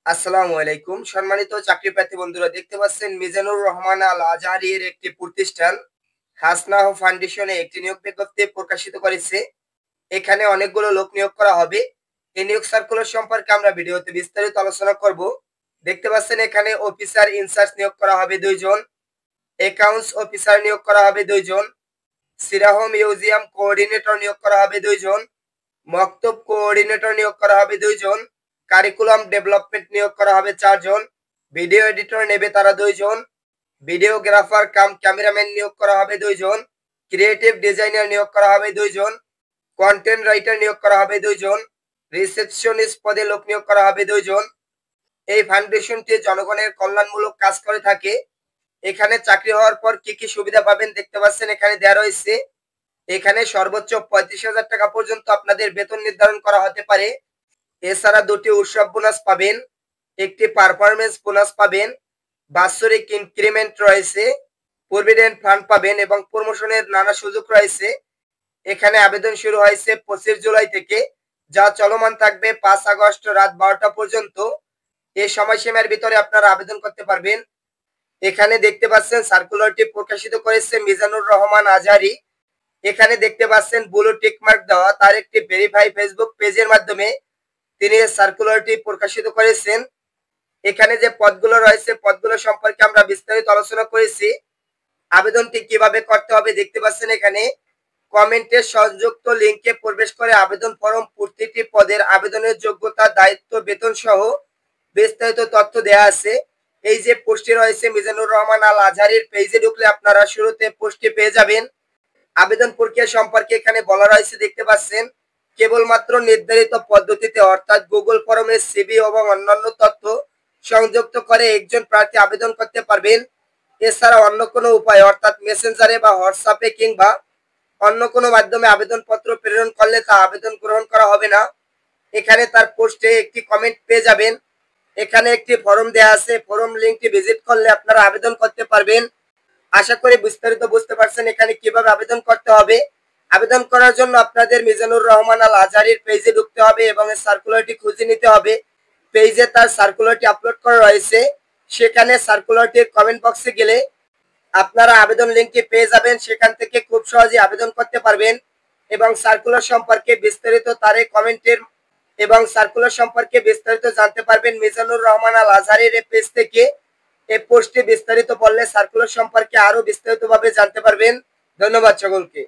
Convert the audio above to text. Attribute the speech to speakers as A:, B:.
A: আসসালামু আলাইকুম। সম্মানিত চাকরিপ্রার্থী বন্ধুরা, দেখতে পাচ্ছেন মিজানুর রহমান আল আজহারীর একটি প্রতিষ্ঠান হাসনাহ ফাউন্ডেশনে একটি নিয়োগ বিজ্ঞপ্তি প্রকাশিত করেছে। এখানে অনেকগুলো লোক নিয়োগ করা হবে। এই নিয়োগ সার্কুলার সম্পর্কে আমরা ভিডিওতে বিস্তারিত আলোচনা করব। দেখতে পাচ্ছেন এখানে অফিসার ইনচার্জ নিয়োগ করা হবে 2 জন, অ্যাকাউন্টস অফিসার নিয়োগ করা হবে 2 জন, সিরাহ মিউজিয়াম কোঅর্ডিনেটর নিয়োগ করা হবে 2 জন, মক্তব কোঅর্ডিনেটর নিয়োগ করা হবে 2 জন, কারিকুলাম ডেভেলপমেন্ট নিয়োগ করা হবে 4 জন, ভিডিও এডিটর নেবে তারা 2 জন, ভিডিওগ্রাফার কাম ক্যামেরাম্যান নিয়োগ করা হবে 2 জন, ক্রিয়েটিভ ডিজাইনার নিয়োগ করা হবে 2 জন, কন্টেন্ট রাইটার নিয়োগ করা হবে 2 জন, রিসেপশনিস্ট পদে লোক নিয়োগ করা হবে 2 জন। এই ফাউন্ডেশনটি জনগণের কল্যাণমূলক কাজ করে থাকে। এখানে চাকরি হওয়ার পর কি কি সুবিধা পাবেন দেখতে পাচ্ছেন এখানে দেওয়া রয়েছে। এখানে সর্বোচ্চ 35,000 টাকা পর্যন্ত আপনাদের বেতন নির্ধারণ করা হতে পারে। এছাড়া 2টি উৎসব বোনাস পাবেন, একটি পারফরমেন্স বোনাস পাবেন, বাৎসরিক ইনক্রিমেন্ট রয়েছে, প্রভিডেন্ট ফান্ড পাবেন এবং প্রমোশনের নানা সুযোগ রয়েছে। এখানে আবেদন শুরু হয়েছে 25 জুলাই থেকে, যা চলমান থাকবে 5 আগস্ট রাত 12টা পর্যন্ত। এই সময়সীমার ভিতরে আপনারা আবেদন করতে পারবেন। এখানে দেখতে পাচ্ছেন সার্কুলারটি প্রকাশিত করেছে মিজানুর রহমান আজহারী। এখানে দেখতে পাচ্ছেন ব্লু টিক মার্ক দেওয়া, তার একটি ভেরিফাই ফেসবুক পেজের মাধ্যমে তিনি সার্কুলারটি প্রকাশিত করেছেন। এখানে যে পদগুলো রয়েছে পদগুলো সম্পর্কে আমরা বিস্তারিত আলোচনা করেছি। আবেদনটি কিভাবে করতে হবে দেখতে পাচ্ছেন এখানে কমেন্টে সংযুক্ত লিংকে প্রবেশ করে আবেদন ফর্ম, প্রতিটি পদের আবেদনের যোগ্যতা, দায়িত্ব, বেতন সহ বিস্তারিত তথ্য দেওয়া আছে। এই যে পোস্টটি রয়েছে মিজানুর রহমান আল আজহারীর পেজে ঢুকলে আপনারা শুরুতে পোস্টটি পেয়ে যাবেন। আবেদন প্রক্রিয়া সম্পর্কে এখানে বলা রয়েছে দেখতে পাচ্ছেন, কেবলমাত্র নির্ধারিত পদ্ধতিতে অর্থাৎ গুগল ফর্মে সিভি এবং অন্যান্য তথ্য সংযুক্ত করে একজন প্রার্থী আবেদন করতে পারবেন। এছাড়া অন্য কোনো উপায় অর্থাৎ মেসেঞ্জারে বা হোয়াটসঅ্যাপে কিংবা অন্য কোনো মাধ্যমে আবেদনপত্র প্রেরণ করলে তা আবেদন গ্রহণ করা হবে না। এখানে তার পোস্টে একটি কমেন্ট পেয়ে যাবেন। এখানে একটি ফর্ম দেওয়া আছে, ফর্ম লিঙ্কটি ভিজিট করলে আপনারা আবেদন করতে পারবেন। আশা করি বিস্তারিত বুঝতে পারছেন এখানে কিভাবে আবেদন করতে হবে। আবেদন করার জন্য আপনাদের মিজানুর রহমান আল আজহারীর পেজে ঢুকতে হবে এবং সার্কুলারটি খুঁজে নিতে হবে। পেজে তার সার্কুলারটি আপলোড করা রয়েছে। সেখানে সার্কুলারটির কমেন্ট বক্সে গেলে আপনারা আবেদন লিঙ্কটি পেয়ে যাবেন। সেখান থেকে খুব সহজে আবেদন করতে পারবেন এবং সার্কুলার সম্পর্কে বিস্তারিত তার এই কমেন্টের এবং সার্কুলার সম্পর্কে বিস্তারিত জানতে পারবেন মিজানুর রহমান আল আজহারীর পেজ থেকে। এই পোস্টে বিস্তারিত পড়লে সার্কুলার সম্পর্কে আরো বিস্তারিতভাবে জানতে পারবেন। ধন্যবাদ সকলকে।